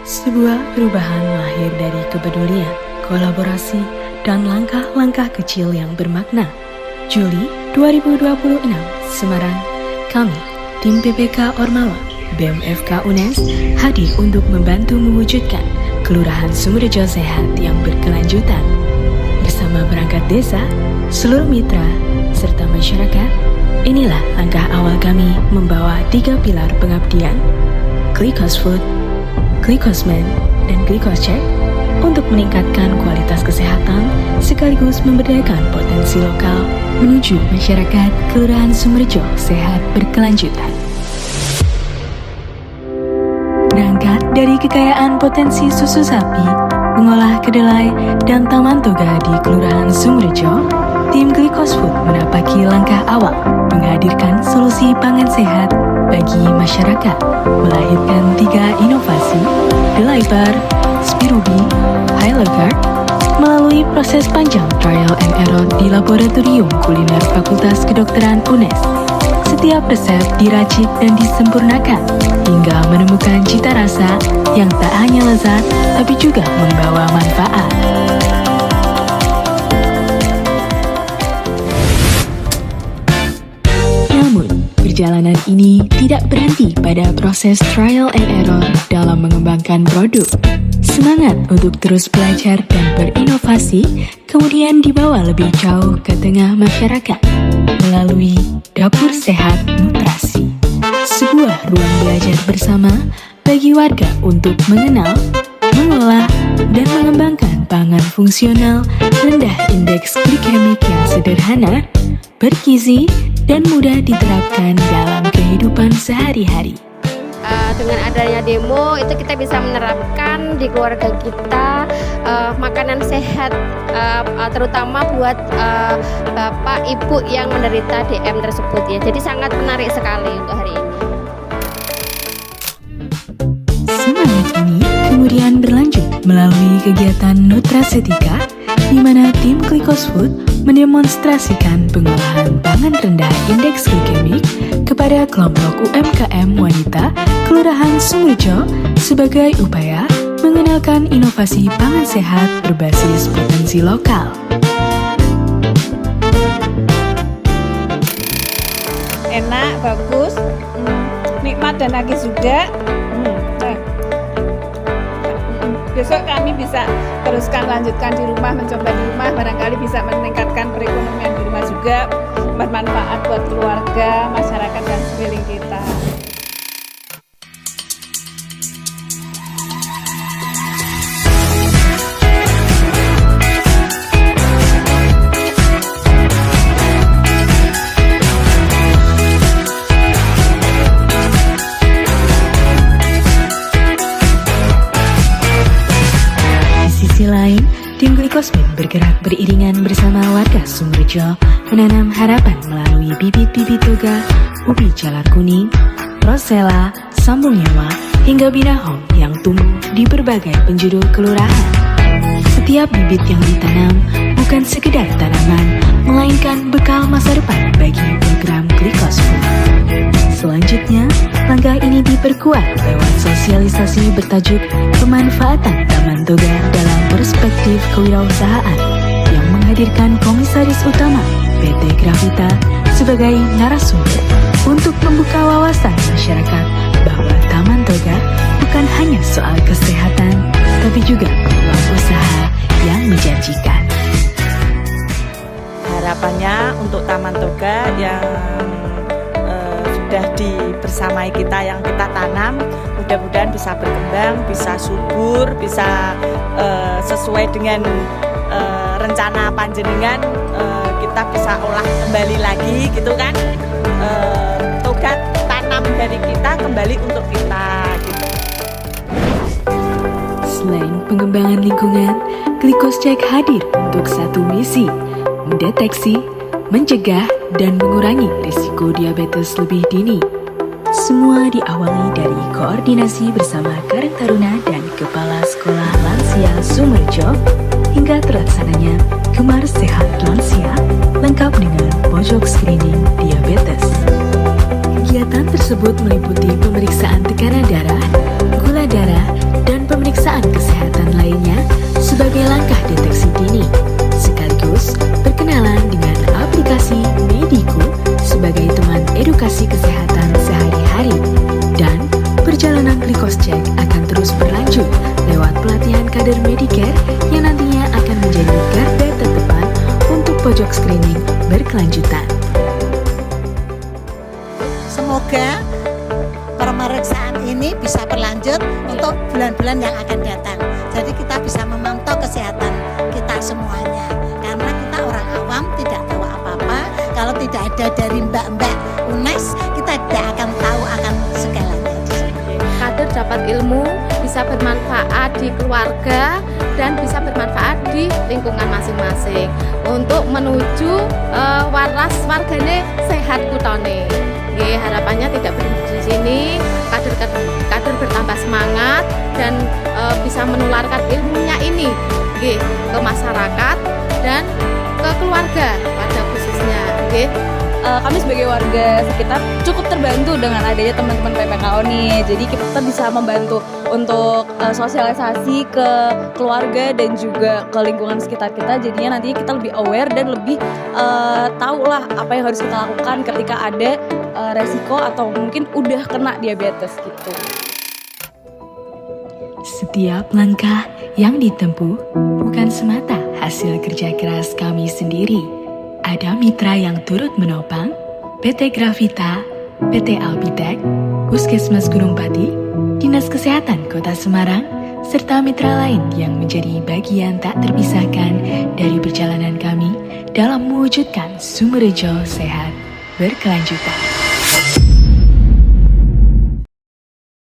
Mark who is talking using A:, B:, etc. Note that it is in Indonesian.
A: Sebuah perubahan lahir dari kepedulian, kolaborasi, dan langkah-langkah kecil yang bermakna. Juli 2026, Semarang, kami, tim PPK Ormawa, BEM-FK UNES, hadir untuk membantu mewujudkan Kelurahan Sumberjo Sehat yang berkelanjutan. Bersama perangkat desa, seluruh mitra, serta masyarakat, inilah langkah awal kami membawa 3 pilar pengabdian, Glikosfood, Glikosmen, dan Glikoscheck untuk meningkatkan kualitas kesehatan sekaligus memberdayakan potensi lokal menuju masyarakat Kelurahan Sumberjo Sehat berkelanjutan. Berangkat dari kekayaan potensi susu sapi, mengolah kedelai, dan taman toga di Kelurahan Sumberjo, tim Glikosfood menapaki langkah awal menghadirkan solusi pangan sehat bagi masyarakat, melahirkan 3 inovasi, Deliver, Spirubi, Hyloguard, melalui proses panjang trial and error di Laboratorium Kuliner Fakultas Kedokteran UNES. Setiap resep diracik dan disempurnakan hingga menemukan cita rasa yang tak hanya lezat tapi juga membawa manfaat. Perjalanan ini tidak berhenti pada proses trial and error dalam mengembangkan produk. Semangat untuk terus belajar dan berinovasi kemudian dibawa lebih jauh ke tengah masyarakat melalui Dapur Sehat Nutrasi. Sebuah ruang belajar bersama bagi warga untuk mengenal, mengolah, dan mengembangkan pangan fungsional rendah indeks glikemik yang sederhana, bergizi, dan mudah diterapkan dalam kehidupan sehari-hari.
B: Dengan adanya demo itu kita bisa menerapkan di keluarga kita makanan sehat, terutama buat bapak ibu yang menderita DM tersebut ya. Jadi sangat menarik sekali untuk hari ini.
A: Semangat ini kemudian berlanjut melalui kegiatan Nutrasetika, di mana tim Glikosfood mendemonstrasikan pengolahan pangan rendah indeks glikemik kepada kelompok UMKM wanita Kelurahan Sumberjo sebagai upaya mengenalkan inovasi pangan sehat berbasis potensi lokal.
C: Enak, bagus, nikmat dan nagih juga. Besok kami bisa teruskan lanjutkan di rumah, mencoba di rumah, barangkali bisa meningkatkan perekonomian di rumah juga, bermanfaat buat keluarga, masyarakat, dan sekeliling kita.
A: Lain, tim Glikosmen bergerak beriringan bersama warga Sumberjo menanam harapan melalui bibit-bibit toga, ubi jalar kuning, rosella, sambung nyawa, hingga binahong yang tumbuh di berbagai penjuru kelurahan. Setiap bibit yang ditanam bukan sekedar tanaman, melainkan bekal masa depan bagi program Glikosfood. Selanjutnya, langkah ini diperkuat lewat sosialisasi bertajuk pemanfaatan taman toga dalam perspektif kewirausahaan yang menghadirkan Komisaris Utama PT Gravita sebagai narasumber untuk membuka wawasan masyarakat bahwa taman toga bukan hanya soal kesehatan, tapi juga peluang usaha yang menjanjikan.
D: Harapannya untuk taman toga yang sudah dibersamai kita yang kita tanam, mudah-mudahan bisa berkembang, bisa subur, bisa sesuai dengan rencana panjenengan, kita bisa olah kembali lagi gitu kan, toga tanam dari kita kembali untuk kita gitu.
A: Selain pengembangan lingkungan, Glikoscheck hadir untuk satu misi, mendeteksi, mencegah, dan mengurangi risiko diabetes lebih dini. Semua diawali dari koordinasi bersama Karang Taruna dan Kepala Sekolah Lansia Sumberjo hingga terlaksananya Gemar Sehat Lansia lengkap dengan pojok screening diabetes. Kegiatan tersebut meliputi pemeriksaan tekanan darah, gula darah, dan pemeriksaan screening berkelanjutan.
E: Semoga pemeriksaan ini bisa berlanjut untuk bulan-bulan yang akan datang. Jadi kita bisa memantau kesehatan kita semuanya. Karena kita orang awam tidak tahu apa-apa. Kalau tidak ada dari mbak-mbak UNES, kita tidak akan tahu akan segalanya di sini.
B: Kader dapat ilmu, bisa bermanfaat di keluarga dan bisa bermanfaat di lingkungan masing-masing untuk menuju waras wargane sehat kutone. Harapannya tidak berhenti di sini, kader bertambah semangat dan bisa menularkan ilmunya ini ke masyarakat dan ke keluarga pada khususnya.
F: Kami sebagai warga sekitar cukup terbantu dengan adanya teman-teman PPKO nih. Jadi kita bisa membantu untuk sosialisasi ke keluarga dan juga ke lingkungan sekitar kita. Jadinya nanti kita lebih aware dan lebih tahu lah apa yang harus kita lakukan ketika ada resiko atau mungkin udah kena diabetes gitu.
A: Setiap langkah yang ditempuh bukan semata hasil kerja keras kami sendiri. Ada mitra yang turut menopang, PT Gravita, PT Albitek, Puskesmas Gunung Pati, Dinas Kesehatan Kota Semarang, serta mitra lain yang menjadi bagian tak terpisahkan dari perjalanan kami dalam mewujudkan Sumberjo Sehat berkelanjutan.